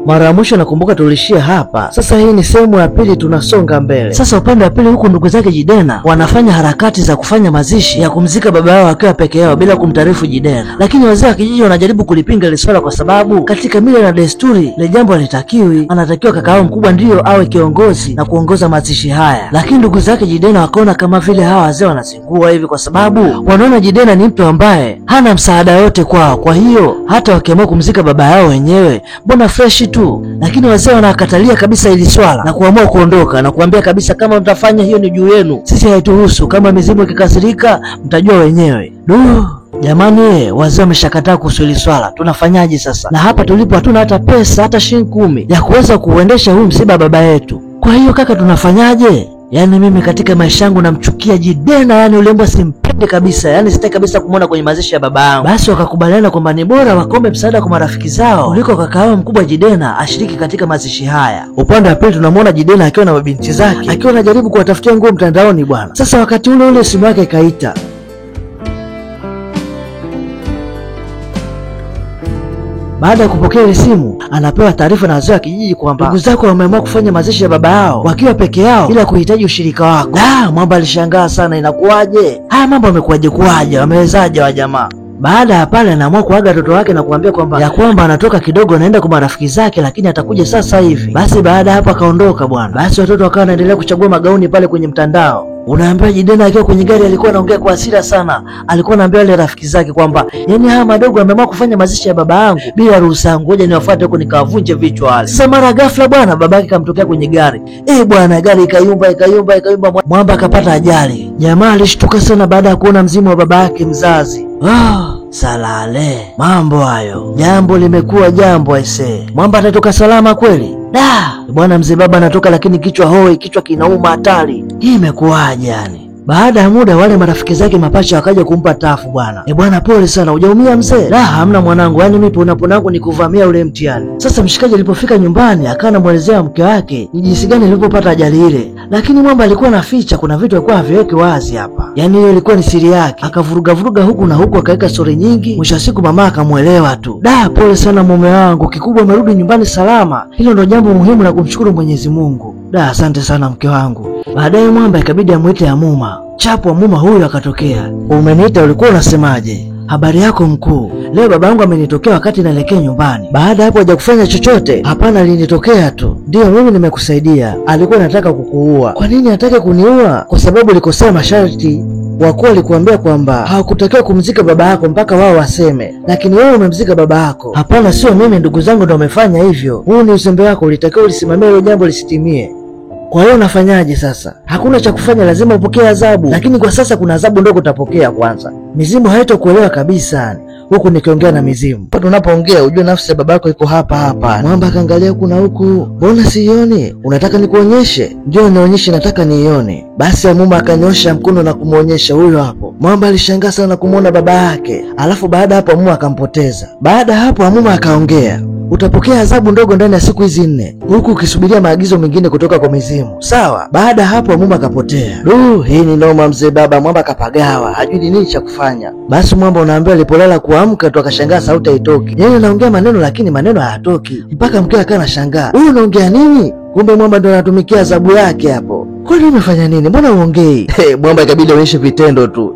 Mara ya mwisho nakumbuka tulishia hapa. Sasa hii ni sehemu ya pili, tunasonga mbele. Sasa upande wa pili huku ndugu zake Jidena wanafanya harakati za kufanya mazishi ya kumzika baba yao akiwa peke yao bila kumtaarifu Jidena. Lakini wazee wa kijiji wanajaribu kulipinga ile swala kwa sababu katika mila na desturi ile jambo halitakiwi. Anatakiwa kaka yao mkubwa ndio awe kiongozi na kuongoza mazishi haya. Lakini ndugu zake Jidena wakaona kama vile hawa wazee wanazingua hivi kwa sababu wanaona Jidena ni mtu ambaye hana msaada yote kwao. Kwa hiyo hata wakiamua kumzika baba yao wenyewe mbona fresh tu. Lakini wazee wanakatalia kabisa ili swala na kuamua kuondoka na kuambia kabisa kama mtafanya hiyo ni juu yenu, sisi haituhusu. Kama mizimu ikikasirika mtajua wenyewe. Jamani, wazee wameshakataa kuhusu hili swala. Tunafanyaje sasa? Na hapa tulipo hatuna hata pesa, hata shilingi 10 ya kuweza kuuendesha huu msiba baba yetu. Kwa hiyo kaka, tunafanyaje? Yaani mimi katika maisha yangu namchukia Jidena, yani ule mbwa simpende kabisa, yani sitaki kabisa kumuona kwenye mazishi ya baba yangu. Basi wakakubaliana kwamba ni bora wakombe msaada kwa marafiki zao kuliko kaka yao mkubwa Jidena ashiriki katika mazishi haya. Upande wa pili tunamuona Jidena akiwa na mabinti zake akiwa anajaribu kuwatafutia nguo mtandaoni bwana. Sasa wakati ule simu yake ikaita. Baada ya kupokea ile simu, anapewa taarifa na wazee wa kijiji kwamba ndugu zako wameamua kufanya mazishi ya baba yao wakiwa peke yao bila kuhitaji ushirika wako. Mwamba alishangaa sana, inakuwaje? Haya mambo yamekuwaje kuwaje? Wamewezaje wa jamaa? Baada ya pale anaamua kuaga watoto wake na kuambia kwamba anatoka kidogo anaenda kwa marafiki zake, lakini atakuja sasa hivi. Basi baada hapo akaondoka bwana. Basi watoto wakawa wanaendelea kuchagua magauni pale kwenye mtandao. Unaambia Jidena akiwa kwenye gari alikuwa anaongea kwa hasira sana. Alikuwa anaambia wale rafiki zake kwamba yani hawa madogo wameamua kufanya mazishi ya baba yangu bila ruhusa yangu, ngoja niwafuate huko nikawavunje vichwa wale. Sasa mara ghafla bwana babake kamtokea kwenye gari. Bwana gari ikayumba. Mwamba akapata ajali. Jamaa alishtuka sana baada ya kuona mzimu wa baba yake mzazi. Salale. Mambo hayo. Jambo limekuwa jambo aisee. Mwamba atatoka salama kweli? Bwana mzee baba anatoka lakini kichwa hoi, kichwa kinauma hatari. Hii imekuwaje yani? Baada ya muda wale marafiki zake mapacha wakaja kumpa tafu bwana. Bwana pole sana, hujaumia mzee? Hamna mwanangu, yani mimi pona yangu ni kuvamia ule mtihani. Sasa mshikaji alipofika nyumbani akawa anamuelezea mke wake ni jinsi gani alipopata ajali ile. Lakini Mwamba alikuwa anaficha, kuna vitu alikuwa haviweki wazi hapa. Yani hiyo ilikuwa ni siri yake. Akavuruga huku na huku akaweka story nyingi. Mwisho wa siku mama akamuelewa tu. Pole sana mume wangu, kikubwa umerudi nyumbani salama. Hilo ndio jambo muhimu la kumshukuru Mwenyezi Mungu. Asante sana mke wangu. Baadaye Mwamba ikabidi amuite Amuma. Chapo Amuma huyo akatokea. Umeniita, ulikuwa unasemaje? Habari yako mkuu. Leo baba yangu amenitokea wakati naelekea nyumbani. Baada hapo haja kufanya chochote? Hapana, alinitokea tu. Ndio mimi nimekusaidia. Alikuwa anataka kukuua. Kwa nini anataka kuniua? Kwa sababu ulikosea masharti. Wakuu walikuambia kwamba hawakutakiwa kumzika baba yako mpaka wao waseme, lakini wewe umemzika baba yako. Hapana, sio mimi, ndugu zangu ndio wamefanya hivyo. Huu ni uzembe wako, ulitakiwa ulisimamia hilo jambo lisitimie. Kwa hiyo unafanyaje sasa? Hakuna cha kufanya, lazima upokee adhabu. Lakini kwa sasa kuna adhabu ndogo utapokea kwanza. Mizimu haitokuelewa kabisa. Huku nikiongea na mizimu. Unapoongea ujue nafsi ya babako iko hapa. Mwamba akaangalia huku na huku. Mbona sioni? Unataka nikuonyeshe? Ndio nionyeshe, nataka niione. Basi Amuma akanyosha mkono na kumuonyesha huyo hapo. Mwamba alishangaa sana kumuona baba yake. Alafu baada hapo Amuma akampoteza. Baada hapo Amuma akaongea. Utapokea adhabu ndogo ndani ya siku hizi 4 huku ukisubiria maagizo mengine kutoka kwa mizimu. Sawa? Baada hapo Amuma akapotea. Hii ni noma mzee baba. Mwamba kapagawa, hajui nini cha kufanya. Basi Mwamba unaambia alipolala kuamka tu akashangaa sauti haitoki. Yeye anaongea maneno lakini maneno hayatoki. Mpaka mke akawa anashangaa. Huyu unaongea nini? Kumbe Mwamba ndo anatumikia adhabu yake hapo. Kwani umefanya nini? Mbona uongei? Mwamba ikabidi aonyeshe vitendo tu.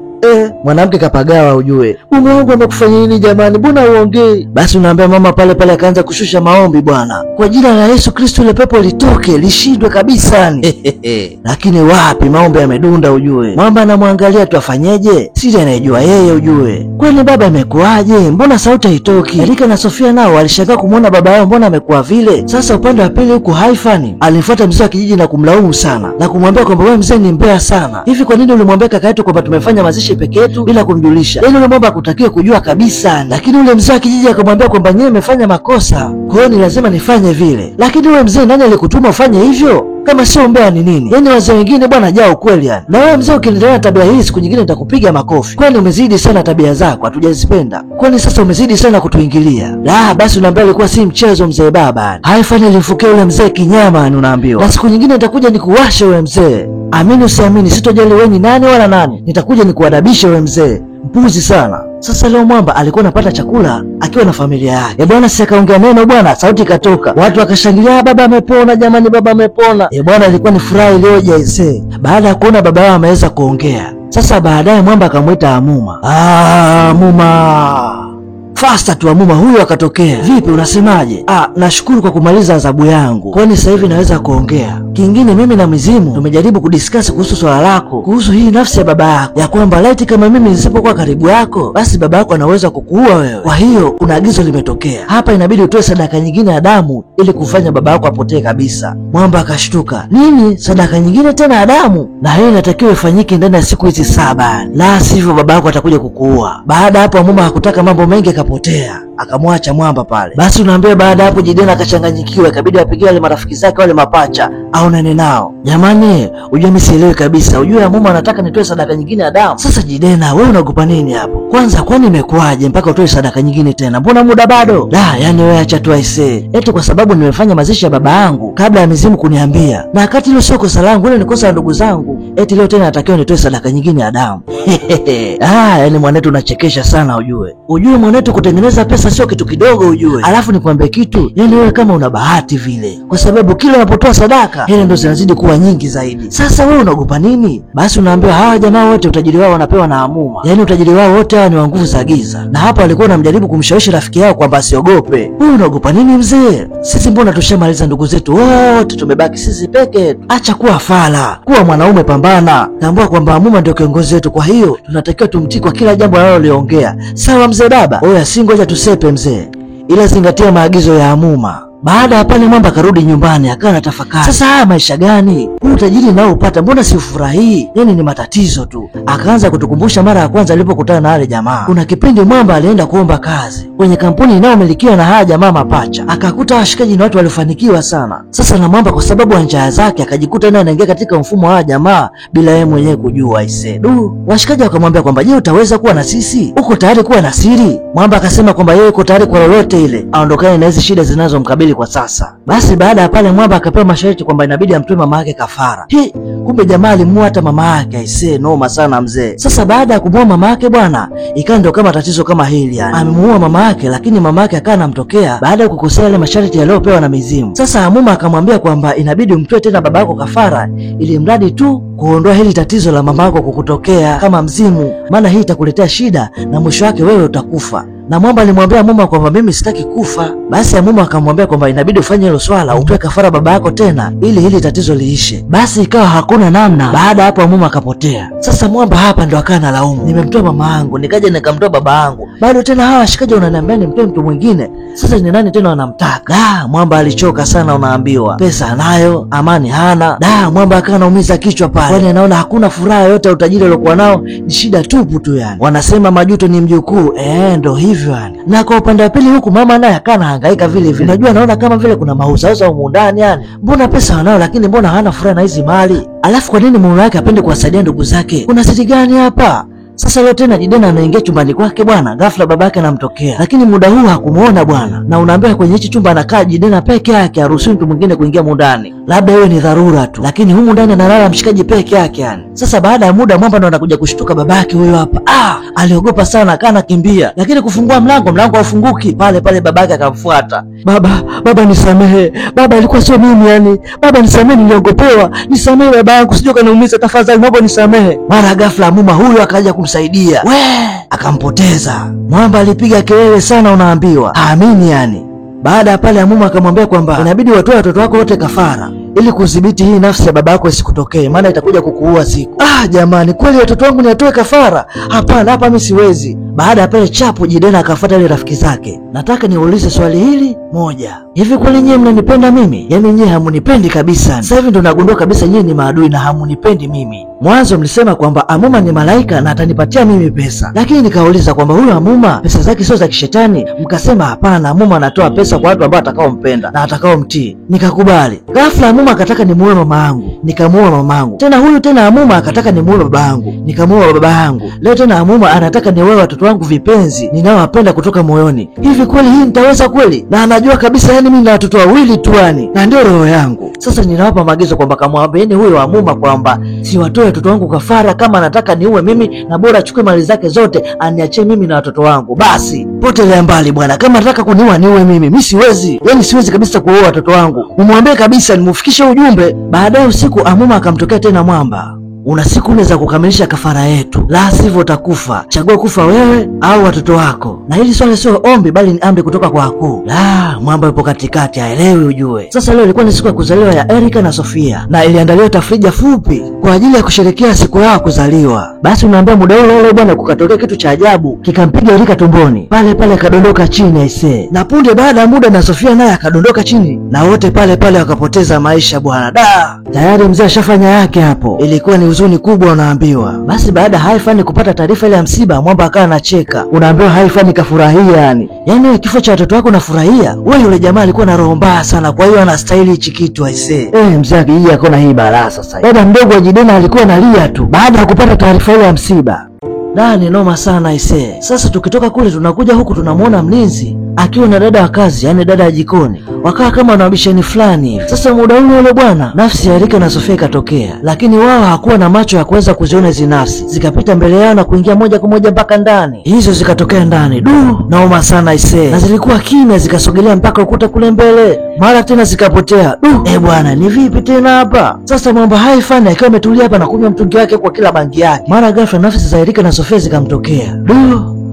Mwanamke kapagawa ujue. Mume wangu amekufanya nini jamani? Mbona uongei? Basi unaambia mama pale akaanza kushusha maombi bwana. Kwa jina la Yesu Kristo ile pepo litoke, lishindwe kabisa ni. Lakini wapi, maombi yamedunda ujue. Mwamba anamwangalia tu afanyeje? Siri anayejua yeye ujue. Kwani baba amekuaje? Mbona sauti haitoki? Erika na Sofia nao walishangaa kumuona baba yao mbona amekuwa vile. Sasa upande wa pili huko Haifani alimfuata mzee wa kijiji na kumlaumu sana na kumwambia kwamba wewe mzee ni mbaya sana. Hivi kwa nini ulimwambia kaka yetu kwamba tumefanya mazishi peke yetu bila kumjulisha? Yule Mwamba hakutakiwa kujua kabisa. Lakini ule mzee wa kijiji akamwambia kwamba nyewe mmefanya makosa, kwa hiyo ni lazima nifanye vile. Lakini wewe mzee, nani alikutuma ufanye hivyo? Kama sio mbea ni nini? Yaani wazee wengine bwana jao kweli yani. Na wewe mzee ukiendelea tabia hii siku nyingine nitakupiga makofi. Kwani umezidi sana tabia zako, hatujazipenda. Kwani sasa umezidi sana kutuingilia. Basi unaambia ilikuwa si mchezo mzee baba. Haifani alimfukia ule mzee kinyama unaambiwa. Na siku nyingine nitakuja nikuwashe wewe mzee. Amini usiamini, sitojali wewe ni nani wala nani. Nitakuja nikuadabishe wewe mzee. Mpuzi sana. Sasa leo Mwamba alikuwa anapata chakula akiwa na familia yake. Bwana si akaongea neno bwana, sauti ikatoka. Watu wakashangilia, baba amepona jamani, baba amepona. Bwana ilikuwa ni furaha iliyoje aisee. Baada ya kuona baba yao ameweza kuongea. Sasa baadaye Mwamba akamwita Amuma. Amuma. Fasta tu Amuma huyo akatokea. Vipi unasemaje? Nashukuru kwa kumaliza adhabu yangu. Kwani sasa hivi naweza kuongea. Kingine mimi na Mizimu tumejaribu kudiscuss kuhusu swala lako, kuhusu hii nafsi ya baba yako, ya kwamba laiti kama mimi nisipokuwa karibu yako, basi baba yako anaweza kukuua wewe. Kwa hiyo kuna agizo limetokea. Hapa inabidi utoe sadaka nyingine ya damu ili kufanya baba yako apotee kabisa. Mwamba akashtuka. Nini? Sadaka nyingine tena ya damu? Na hiyo inatakiwa ifanyike ndani ya siku hizi 7. La sivyo baba yako atakuja kukuua. Baada hapo Amuma hakutaka mambo mengi akapotea. Akamwacha Mwamba pale. Basi unaambia baada hapo Jidena akachanganyikiwa, ikabidi apigie wale marafiki zake wale mapacha aonane nao. Jamani, ujue mimi sielewi kabisa. Ujue Amuma anataka nitoe sadaka nyingine ya damu. Sasa Jidena, wewe unaogopa nini hapo? Kwanza kwani imekuaje mpaka utoe sadaka nyingine tena? Mbona muda bado? Yani wewe acha tu aisee. Eti kwa sababu nimefanya mazishi ya baba yangu kabla ya Mizimu kuniambia. Na wakati hilo sio kosa langu, ile ni kosa la ndugu zangu. Eti leo tena natakiwa nitoe sadaka nyingine ya damu. Yani mwanetu unachekesha sana ujue. Ujue mwanetu kutengeneza pesa sio kitu kidogo ujue. Alafu nikwambie kitu, yani wewe kama una bahati vile. Kwa sababu kila unapotoa sadaka, hela ndo zinazidi kuwa nyingi zaidi. Sasa wewe unaogopa nini? Basi unaambiwa hawa jamaa wote utajiri wao wanapewa na Amuma. Yani utajiri wao wote hawa ni wa nguvu za giza. Na hapa walikuwa wanamjaribu kumshawishi rafiki yao kwamba asiogope. Wewe unaogopa nini mzee? Sisi mbona tushamaliza ndugu zetu wote, tumebaki sisi peke. Acha kuwa fala. Kuwa mwanaume, pambana. Tambua kwamba Amuma ndio kiongozi wetu, kwa hiyo tunatakiwa tumtii kwa kila jambo analoliongea. Sawa mzee baba? Oya singoja tusepe mzee. Ila zingatia maagizo ya Amuma. Baada ya pale Mwamba akarudi nyumbani akawa anatafakari. Sasa haya maisha gani? Huu utajiri nao upata mbona si ufurahii? Yani ni matatizo tu. Akaanza kutukumbusha mara ya kwanza alipokutana na wale jamaa. Kuna kipindi Mwamba alienda kuomba kazi kwenye kampuni inayomilikiwa na haya jamaa mapacha. Akakuta washikaji ni watu walifanikiwa sana. Sasa na Mwamba kwa sababu ya njaa zake akajikuta naye anaingia katika mfumo wa haya jamaa bila yeye mwenyewe kujua aisee. Washikaji wakamwambia kwamba je, utaweza kuwa na sisi? Uko tayari kuwa na siri? Mwamba akasema kwamba yeye yuko tayari kwa lolote ile aondokane na hizo shida zinazomkabili kwa sasa. Basi baada ya pale Mwamba akapewa masharti kwamba inabidi amtoe mama yake kafara. Kumbe jamaa alimuua hata mama yake aisee, noma sana mzee. Sasa baada ya kumuua mama yake bwana, ikawa ndio kama tatizo kama hili yani. Amemuua mama yake lakini mama yake akawa anamtokea baada ya kukosea ile masharti yaliyopewa na Mizimu. Sasa Amuma akamwambia kwamba inabidi umtoe tena baba yako kafara ili mradi tu kuondoa hili tatizo la mama yako kukutokea kama mzimu, maana hii itakuletea shida na mwisho wake wewe utakufa. Na Mwamba alimwambia Amuma kwamba mimi sitaki kufa. Basi Amuma akamwambia kwamba inabidi ufanye hilo swala, utoe kafara baba yako tena ili hili tatizo liishe. Basi ikawa hakuna namna. Baada hapo Amuma akapotea. Sasa Mwamba hapa ndo akawa analaumu, nimemtoa mama yangu, nikaja nikamtoa baba yangu, bado tena hawa washikaji wananiambia nimtoe mtu mwingine. Sasa ni nani tena wanamtaka? Mwamba alichoka sana, unaambiwa pesa anayo, amani hana. Mwamba akawa anaumiza kichwa pale, kwani anaona hakuna furaha yote ya utajiri aliokuwa nao, ni shida tupu tu yani. Wanasema majuto ni mjukuu. Ndo hivyo. Na kwa upande wa pili huku mama naye akawa anahangaika vile vile. Unajua naona kama vile kuna mauzauza huko ndani yani. Mbona pesa wanao lakini mbona hana furaha na hizi mali? Alafu kwa nini mume wake apende kuwasaidia ndugu zake? Kuna siri gani hapa? Sasa leo tena Jidena anaingia chumbani kwake bwana, ghafla babake anamtokea. Lakini muda huu hakumuona bwana. Na unaambia kwenye hichi chumba anakaa Jidena peke yake, haruhusiwi mtu mwingine kuingia ndani. Labda iwe ni dharura tu. Lakini humu ndani analala mshikaji peke yake yani. Sasa baada ya muda Mwamba ndo anakuja kushtuka babake huyo hapa. Aliogopa sana akawa kimbia. Lakini kufungua mlango haufunguki. Pale babake akamfuata. Baba nisamehe. Baba ilikuwa sio mimi yani. Baba nisamehe, niliogopewa. Nisamehe baba yangu, sije kaniumiza tafadhali, naomba nisamehe. Mara ghafla Amuma huyo akaja kumsaidia. Akampoteza. Mwamba alipiga kelele sana, unaambiwa haamini yani. Baada ya pale Amuma akamwambia kwamba inabidi watoe watoto wako wote kafara ili kudhibiti hii nafsi ya baba yako isikutokee, maana itakuja kukuua siku. Jamani, kweli watoto wangu niatoe kafara? Hapana, hapa mimi siwezi. Baada ya pale chapu Jidena akafuata ile rafiki zake. Nataka niulize swali hili moja. Hivi kweli nyie mnanipenda mimi? Yaani nyie hamunipendi kabisa. Sasa hivi ndo nagundua kabisa nyie ni maadui na hamunipendi mimi. Mwanzo mlisema kwamba Amuma ni malaika na atanipatia mimi pesa. Lakini nikauliza kwamba huyo Amuma pesa zake sio za kishetani. Mkasema hapana, Amuma anatoa pesa kwa watu ambao atakaompenda na atakaomtii. Nikakubali. Ghafla Amuma akataka nimuue mama yangu. Nikamuua mama yangu. Tena huyu tena Amuma akataka nimuue baba yangu. Nikamuua baba yangu. Leo tena Amuma anataka niue watoto watoto wangu vipenzi ninaowapenda kutoka moyoni. Hivi kweli hii nitaweza kweli? Na anajua kabisa yani mimi na watoto wawili tu yani, na ndio roho yangu. Sasa ninawapa maagizo kwamba kamwambieni huyo Amuma kwamba siwatoe watoto wangu kafara. Kama anataka niue mimi, na bora achukue mali zake zote aniachie mimi na watoto wangu. Basi potelea mbali bwana, kama anataka kuniua niue mimi siwezi. Yani siwezi kabisa kuoa watoto wangu. Umwambie kabisa nimufikishe ujumbe. Baadaye usiku Amuma akamtokea tena Mwamba. Una siku 4 za kukamilisha kafara yetu, la sivyo utakufa. Chagua kufa wewe au watoto wako. Na hili swali sio ombi bali ni amri kutoka kwa wakuu. La, Mwamba yupo katikati, haelewi ujue. Sasa leo ilikuwa ni siku ya kuzaliwa ya Erika na Sofia, na iliandaliwa tafrija fupi kwa ajili ya kusherehekea siku yao kuzaliwa. Basi unaambia muda ule bwana kukatokea kitu cha ajabu, kikampiga Erika tumboni. Pale pale akadondoka chini aisee. Na punde baada ya muda na Sofia naye akadondoka chini, na wote pale pale wakapoteza maisha bwana. Da, tayari mzee ashafanya yake hapo. Ilikuwa ni huzuni kubwa unaambiwa. Basi baada ya Haifani kupata taarifa ile ya msiba, Mwamba akawa anacheka. Unaambiwa Haifani kafurahia yani. Yaani kifo cha watoto wako unafurahia? Wewe yule jamaa alikuwa na roho mbaya sana, kwa hiyo anastahili hichi kitu aisee. Mzee akija akaona hii balaa sasa. Dada mdogo wa Jidena alikuwa analia tu baada ya kupata taarifa ile ya msiba. Ni noma sana aisee. Sasa tukitoka kule tunakuja huku tunamuona mlinzi akiwa na dada wa kazi, yani dada ya jikoni. Wakawa kama wanabishani fulani hivi. Sasa muda ule bwana, nafsi ya Erika na Sofia ikatokea, lakini wao hakuwa na macho ya kuweza kuziona hizo nafsi. Zikapita mbele yao na kuingia moja kwa moja mpaka ndani. Hizo zikatokea ndani. Naoma sana aisee. Na zilikuwa kimya, zikasogelea mpaka ukuta kule mbele. Mara tena zikapotea. Bwana, ni vipi tena hapa? Sasa Mwamba Haifani akiwa ametulia hapa na kunywa mtungi wake kwa kila bangi yake. Mara ghafla nafsi za Erika na Sofia zikamtokea.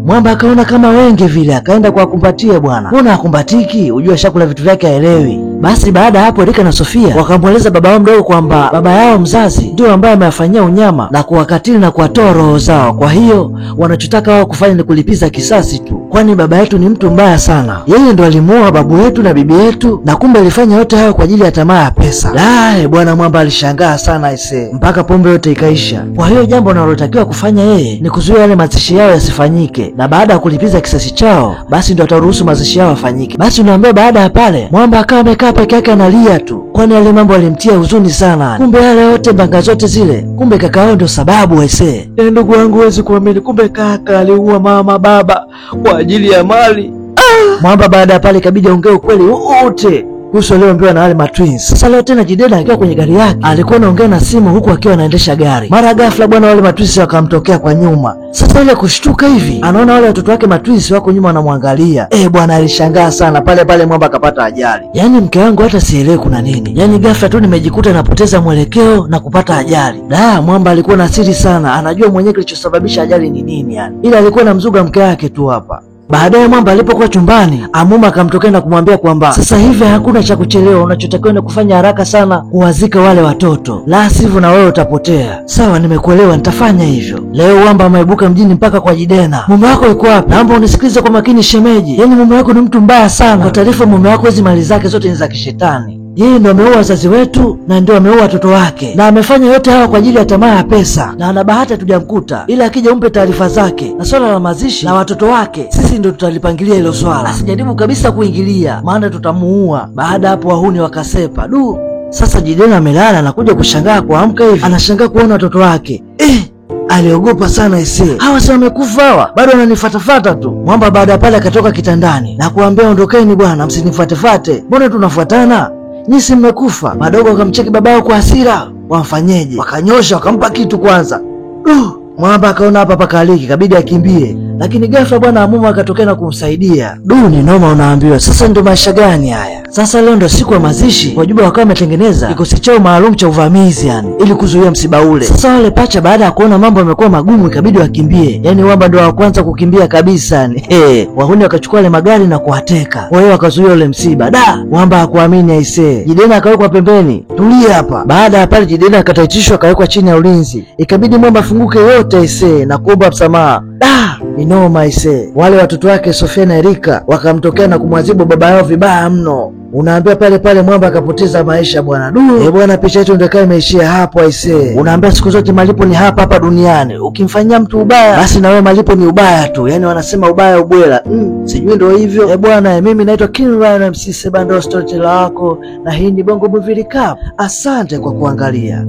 Mwamba akaona kama wenge vile, akaenda kuwakumbatia bwana. Mbona hakumbatiki? Ujue shakula vitu vyake haelewi. Basi baada hapo Erika na Sofia wakamweleza baba wao mdogo kwamba baba yao mzazi ndio ambaye amewafanyia unyama na kuwakatili na kuwatoa roho zao. Kwa hiyo wanachotaka wao kufanya ni kulipiza kisasi tu, kwani baba yetu ni mtu mbaya sana. Yeye ndo alimuoa babu yetu na bibi yetu, na kumbe alifanya yote hayo kwa ajili ya tamaa ya pesa. Bwana Mwamba alishangaa sana aisee, mpaka pombe yote ikaisha. Kwa hiyo jambo analotakiwa kufanya yeye ni kuzuia yale mazishi yao yasifanyike, na baada ya kulipiza kisasi chao basi ndo ataruhusu mazishi yao yafanyike. Basi unaambia baada ya pale Mwamba akawa amekaa peke yake analia tu, kwani yale mambo alimtia huzuni sana. Kumbe yale yote mbanga zote zile, kumbe kaka yao ndio sababu aisee. Ndugu wangu huwezi kuamini, kumbe kaka aliua mama baba kwa ajili ya mali. Mwamba baada ya pale ikabidi aongee ukweli wote kuhusu aliyoambiwa na wale matwins. Sasa leo tena Jidena akiwa kwenye gari yake alikuwa anaongea na simu huku akiwa anaendesha gari. Mara ghafla bwana wale matwins wakamtokea kwa nyuma. Sasa ile kushtuka hivi anaona wale watoto wake matwins wako nyuma wanamwangalia. Bwana alishangaa sana. Pale pale Mwamba akapata ajali. Yaani mke wangu hata sielewi kuna nini. Yaani ghafla tu nimejikuta napoteza mwelekeo na kupata ajali. Mwamba alikuwa na siri sana. Anajua mwenyewe kilichosababisha ajali ni nini yani. Ila alikuwa anamzuga mke wake tu hapa. Baadaye Mwamba alipokuwa chumbani, Amuma akamtokea na kumwambia kwamba sasa hivi hakuna cha kuchelewa, unachotakiwa ni kufanya haraka sana kuwazika wale watoto, la sivyo na wewe utapotea. Sawa, nimekuelewa, nitafanya hivyo. Leo Mwamba ameibuka mjini mpaka kwa Jidena. Mume wako yuko wapi? Naomba unisikilize kwa makini shemeji. Yaani mume wako ni mtu mbaya sana. Kwa taarifa, mume wako hizo mali zake zote ni za kishetani. Yeye ndo ameua wazazi wetu na ndio ameua watoto wake, na amefanya yote hayo kwa ajili ya tamaa ya pesa, na ana bahati hatujamkuta, ila akija umpe taarifa zake na swala la mazishi na watoto wake, sisi ndio tutalipangilia hilo swala. Asijaribu kabisa kuingilia, maana tutamuua. Baada hapo wahuni wakasepa. Sasa Jidena amelala na kuja kushangaa kuamka hivi, anashangaa kuona watoto wake. Aliogopa sana ise. Hawa si wamekufa hawa? Bado wananifuatafuata tu. Mwamba baada ya pale akatoka kitandani na kuambia ondokeni bwana, msinifuatefate. Mbona tunafuatana? Nyisi mmekufa. Madogo wakamcheki babao kwa hasira. Wamfanyeje? Wakanyosha wakampa kitu kwanza. Mwamba akaona hapa pakaliki, kabidi akimbie. Lakini ghafla bwana Amuma akatokea na kumsaidia. Ni noma unaambiwa. Sasa ndo maisha gani haya? Sasa leo ndo siku ya mazishi. Wajumbe wakawa wametengeneza kikosi chao maalum cha uvamizi yani, ili kuzuia msiba ule. Sasa wale pacha baada ya kuona mambo yamekuwa magumu ikabidi wakimbie. Yaani Mwamba ndo wa kwanza kukimbia kabisa yani. Wahuni wakachukua wale magari na kuwateka. Kwa hiyo wakazuia ule msiba. Mwamba hakuamini aisee. Jidena akawekwa pembeni. Tulia hapa. Baada ya pale Jidena akataitishwa akawekwa chini ya ulinzi. Ikabidi Mwamba afunguke yote aisee na kuomba msamaha. Ni noma aisee. Wale watoto wake Sofia na Erika wakamtokea na kumwadhibu baba yao vibaya mno. Unaambia pale pale Mwamba akapoteza maisha bwana. Bwana, picha yetu ndio imeishia hapo aisee. Unaambia siku zote malipo ni hapa hapa duniani. Ukimfanyia mtu ubaya basi na wewe malipo ni ubaya tu. Yaani wanasema ubaya ubwela. Sijui ndio hivyo. Bwana, mimi naitwa King Ryan MC Sebando, storyteller wako, na hii ni Bongo Movie Recap. Asante kwa kuangalia.